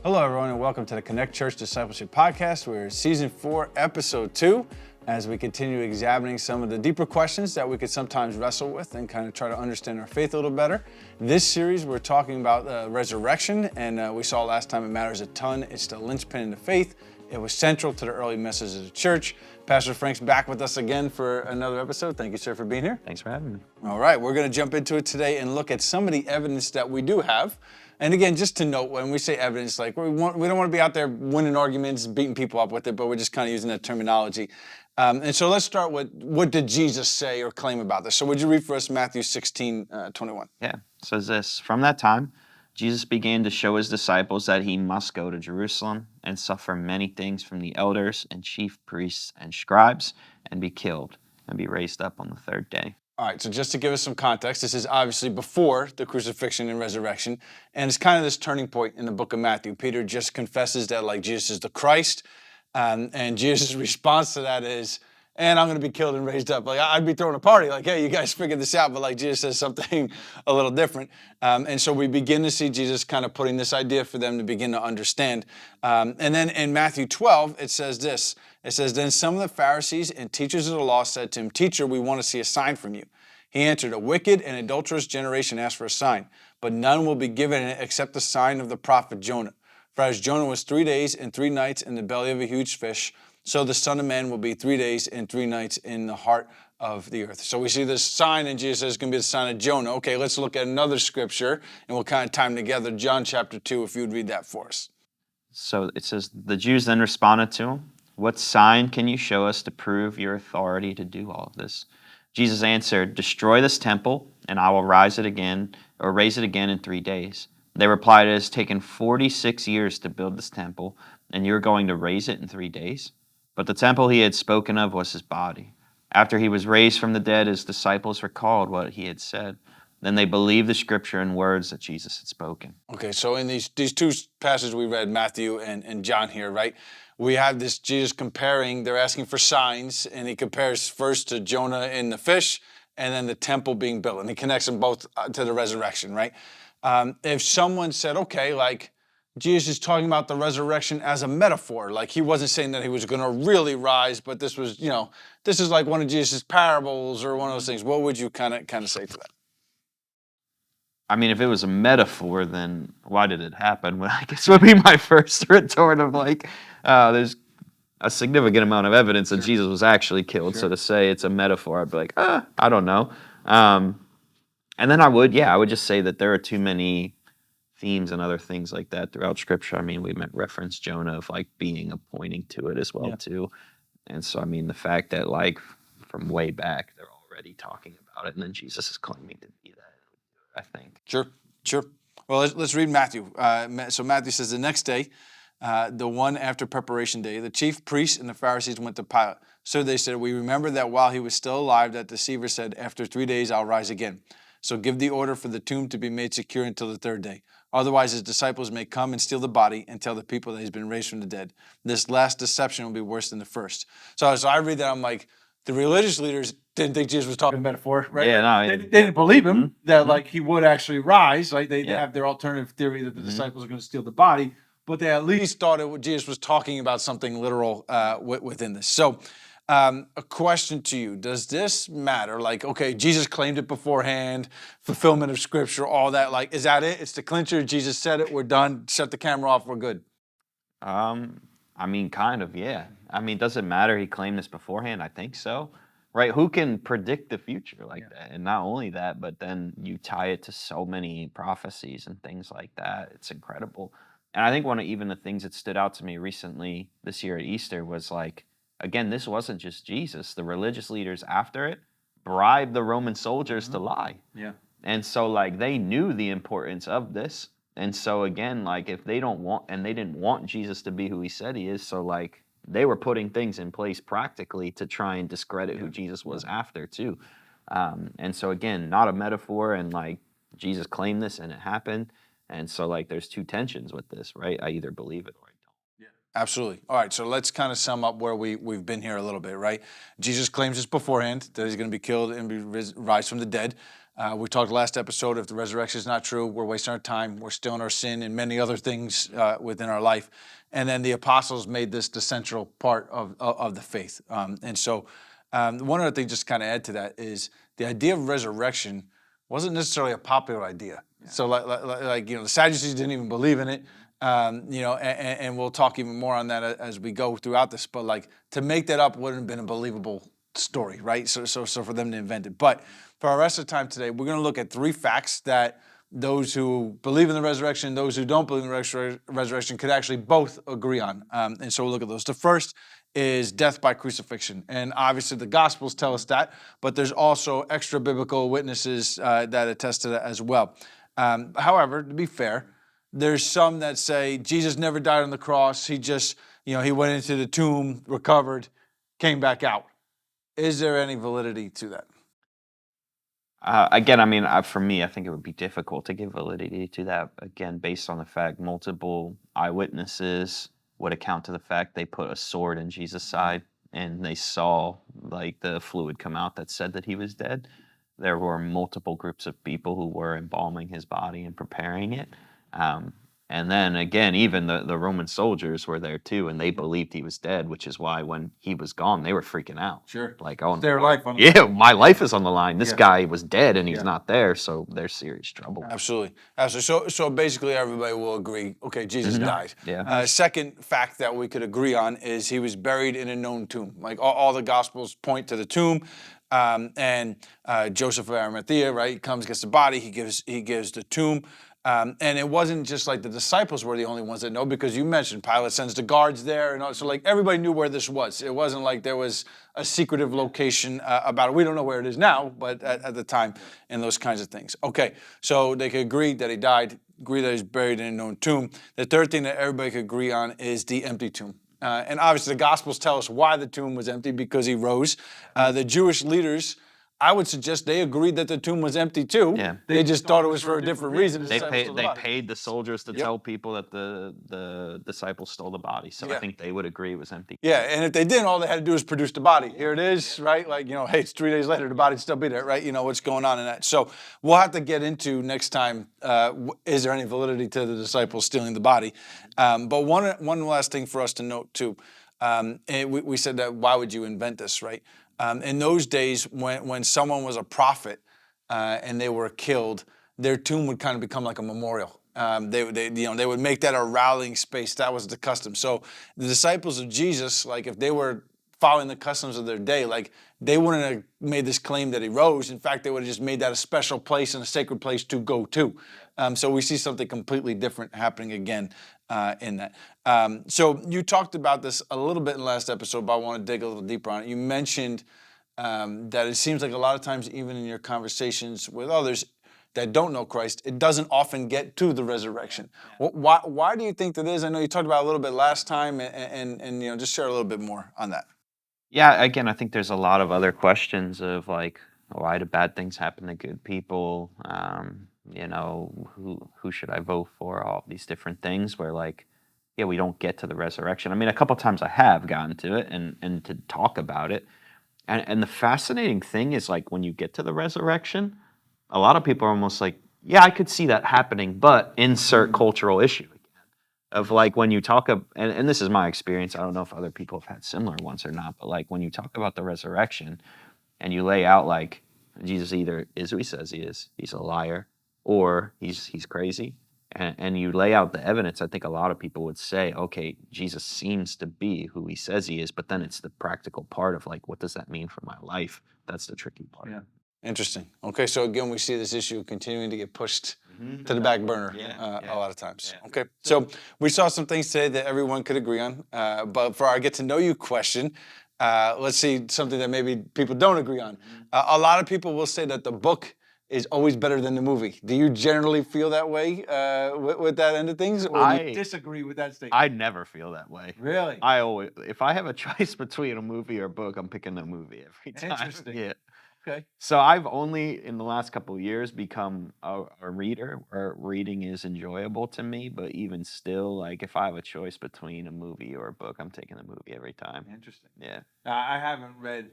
Hello, everyone, and welcome to the Connect Church Discipleship Podcast. We're in Season 4, Episode 2, as we continue examining some of the deeper questions that we could sometimes wrestle with and kind of try to understand our faith a little better. This series, we're talking about resurrection, and we saw last time it matters a ton. It's the linchpin in the faith. It was central to the early message of the church. Pastor Frank's back with us again for another episode. Thank you, sir, for being here. Thanks for having me. All right, we're going to jump into it today and look at some of the evidence that we do have. And again, just to note, when we say evidence, like we don't want to be out there winning arguments, beating people up with it, but we're just kind of using that terminology. And so let's start with, what did Jesus say or claim about this? So would you read for us Matthew 16:21? Yeah, it says this. From that time, Jesus began to show his disciples that he must go to Jerusalem and suffer many things from the elders and chief priests and scribes and be killed and be raised up on the third day. All right, so just to give us some context, this is obviously before the crucifixion and resurrection, and it's kind of this turning point in the book of Matthew. Peter just confesses that Jesus is the Christ, and Jesus' response to that is, and I'm going to be killed and raised up. Like, I'd be throwing a party, like, hey, you guys figured this out, but Jesus says something a little different. And so we begin to see Jesus kind of putting this idea for them to begin to understand. And then in Matthew 12, it says this. It says, then some of the Pharisees and teachers of the law said to him, teacher, we want to see a sign from you. He answered, a wicked and adulterous generation asks for a sign, but none will be given it except the sign of the prophet Jonah. For as Jonah was 3 days and 3 nights in the belly of a huge fish, so the Son of Man will be 3 days and 3 nights in the heart of the earth. So we see this sign, and Jesus says it's going to be the sign of Jonah. Okay, let's look at another scripture, and we'll kind of time together. John chapter 2, if you would read that for us. So it says, the Jews then responded to him, what sign can you show us to prove your authority to do all of this? Jesus answered, destroy this temple, and I will raise it again in 3 days. They replied, it has taken 46 years to build this temple, and you're going to raise it in 3 days? But the temple he had spoken of was his body. After he was raised from the dead, his disciples recalled what he had said. Then they believed the scripture and words that Jesus had spoken. Okay, so in these two passages we read, Matthew and John here, right? We have this Jesus comparing, they're asking for signs, and he compares first to Jonah in the fish, and then the temple being built, and he connects them both to the resurrection, right? If someone said, okay, like, Jesus is talking about the resurrection as a metaphor, like he wasn't saying that he was going to really rise, but this was, this is like one of Jesus' parables or one of those things. What would you kind of say to that? I mean, if it was a metaphor, then why did it happen? Well, I guess would be my first retort of there's a significant amount of evidence that Jesus was actually killed. Sure. So to say it's a metaphor, I'd be like, I don't know. And then I would just say that there are too many themes and other things like that throughout Scripture. I mean, we reference Jonah of being pointing to it as well too. And so, I mean, the fact that from way back they're already talking about it, and then Jesus is claiming to be that. I think. Sure. Well, let's read Matthew. So Matthew says, the next day, the one after preparation day, the chief priests and the Pharisees went to Pilate. So they said, we remember that while he was still alive, that deceiver said, after 3 days I'll rise again. So give the order for the tomb to be made secure until the third day. Otherwise his disciples may come and steal the body and tell the people that he's been raised from the dead. This last deception will be worse than the first. So I read that, I'm like, the religious leaders didn't think Jesus was talking metaphor, right? Yeah, no. They didn't believe him that he would actually rise. Like they have their alternative theory that the disciples are going to steal the body, but they at least thought Jesus was talking about something literal within this. So a question to you, does this matter? Okay, Jesus claimed it beforehand, fulfillment of scripture, all that. Is that it? It's the clincher. Jesus said it. We're done. Shut the camera off. We're good. I mean, kind of, yeah. I mean, does it matter he claimed this beforehand? I think so, right? Who can predict the future that? And not only that, but then you tie it to so many prophecies and things like that. It's incredible. And I think one of even the things that stood out to me recently this year at Easter was again, this wasn't just Jesus. The religious leaders after it bribed the Roman soldiers to lie. Yeah. And so they knew the importance of this. And so again, if they don't want, and they didn't want Jesus to be who he said he is, so they were putting things in place practically to try and discredit who Jesus was after too. And so again, not a metaphor, and Jesus claimed this and it happened. And so there's two tensions with this, right? I either believe it or I don't. Yeah, absolutely. All right, so let's kind of sum up where we've been here a little bit, right? Jesus claims this beforehand, that he's going to be killed and rise from the dead. We talked last episode, if the resurrection is not true, we're wasting our time. We're still in our sin and many other things within our life. And then the apostles made this the central part of the faith. And so one other thing just kind of add to that is the idea of resurrection wasn't necessarily a popular idea. Yeah. So the Sadducees didn't even believe in it. And we'll talk even more on that as we go throughout this. But like to make that up wouldn't have been a believable story, right? So for them to invent it. But for our rest of the time today, we're going to look at 3 facts that those who believe in the resurrection, those who don't believe in the resurrection could actually both agree on. And so we'll look at those. The first is death by crucifixion. And obviously the Gospels tell us that, but there's also extra biblical witnesses that attest to that as well. However, to be fair, there's some that say Jesus never died on the cross. He just, he went into the tomb, recovered, came back out. Is there any validity to that? Again, I mean, for me, I think it would be difficult to give validity to that. Again, based on the fact multiple eyewitnesses would account to the fact they put a sword in Jesus' side and they saw like the fluid come out that said that he was dead. There were multiple groups of people who were embalming his body and preparing it. And then again, even the Roman soldiers were there too, and they believed he was dead, which is why when he was gone, they were freaking out. Sure. Like, oh, their life on the yeah, line. my life is on the line. This Yeah. guy was dead and he's Yeah. not there, so there's serious trouble. Absolutely. So basically everybody will agree, okay, Jesus died. Yeah. Second fact that we could agree on is he was buried in a known tomb. Like all the Gospels point to the tomb. And Joseph of Arimathea, right? He comes, gets the body, he gives the tomb. And it wasn't just like the disciples were the only ones that know, because you mentioned Pilate sends the guards there, and so like everybody knew where this was. It wasn't like there was a secretive location about it. We don't know where it is now, but at the time, and those kinds of things. Okay, so they could agree that he died, agree that he's buried in a known tomb. The third thing that everybody could agree on is the empty tomb. And obviously the Gospels tell us why the tomb was empty, because he rose. The Jewish leaders, I would suggest they agreed that the tomb was empty too. Yeah. They just thought it was for a different reason. They paid the soldiers to Yep. tell people that the disciples stole the body, so Yeah. I think they would agree it was empty. Yeah, and if they didn't, all they had to do was produce the body. Here it is, right? Like, hey, it's 3 days later, the body'd still be there, right? What's going on in that. So we'll have to get into next time, is there any validity to the disciples stealing the body? But one last thing for us to note too, and we said that why would you invent this, right? In those days, when someone was a prophet and they were killed, their tomb would kind of become like a memorial. They would make that a rallying space. That was the custom. So the disciples of Jesus, like if they were following the customs of their day, like they wouldn't have made this claim that he rose. In fact, they would have just made that a special place and a sacred place to go to. So we see something completely different happening again in that. So you talked about this a little bit in the last episode, but I want to dig a little deeper on it. You mentioned that it seems like a lot of times, even in your conversations with others that don't know Christ, it doesn't often get to the resurrection. Why do you think that is? I know you talked about it a little bit last time, and just share a little bit more on that. Yeah, again, I think there's a lot of other questions of like, why do bad things happen to good people? Who should I vote for? All these different things where like, yeah, we don't get to the resurrection. I mean, a couple times I have gotten to it and to talk about it. And the fascinating thing is like when you get to the resurrection, a lot of people are almost like, yeah, I could see that happening, but insert cultural issue again. Of like when you talk and this is my experience, I don't know if other people have had similar ones or not, but like when you talk about the resurrection and you lay out like Jesus either is who he says he is, he's a liar, or he's crazy, and you lay out the evidence, I think a lot of people would say, okay, Jesus seems to be who he says he is, but then it's the practical part of like, what does that mean for my life? That's the tricky part. Yeah. Interesting. Okay, so again, we see this issue continuing to get pushed to the back burner a lot of times. Yeah. Okay, so we saw some things today that everyone could agree on, but for our get to know you question, let's see something that maybe people don't agree on. A lot of people will say that the book is always better than the movie. Do you generally feel that way with that end of things, or do you disagree with that statement? I never feel that way. Really? I always, if I have a choice between a movie or a book, I'm picking the movie every time. Interesting. Yeah. Okay. So I've only in the last couple of years become a reader, where reading is enjoyable to me. But even still, like if I have a choice between a movie or a book, I'm taking the movie every time. Interesting. Yeah. I haven't read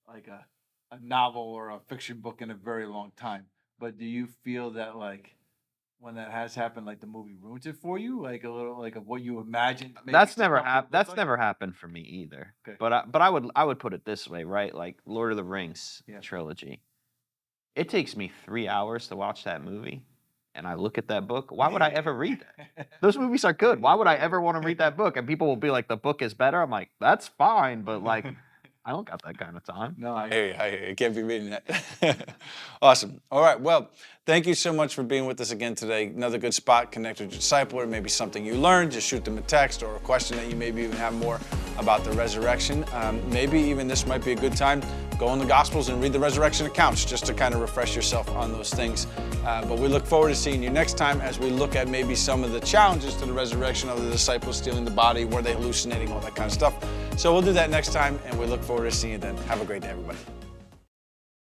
like a novel or a fiction book in a very long time. But do you feel that like when that has happened, like the movie ruins it for you, like a little like of what you imagined? maybe That's stuff never would happened. look That's like? never happened for me either. Okay. But I would put it this way, right? Like Lord of the Rings Yeah. trilogy. It takes me 3 hours to watch that movie, and I look at that book. Why would I ever read that? Those movies are good. Why would I ever want to read that book? And people will be like, the book is better. I'm like, that's fine, but like, I don't got that kind of time. No, I hear you. I hear you. You can't be reading that. Awesome. All right. Well, thank you so much for being with us again today. Another good spot, connect with your discipler, maybe something you learned, just shoot them a text or a question that you maybe even have more about the resurrection. Maybe even this might be a good time, go in the Gospels and read the resurrection accounts just to kind of refresh yourself on those things. But we look forward to seeing you next time as we look at maybe some of the challenges to the resurrection of the disciples stealing the body, were they hallucinating, all that kind of stuff. So we'll do that next time, and we look forward to seeing you then. Have a great day, everybody.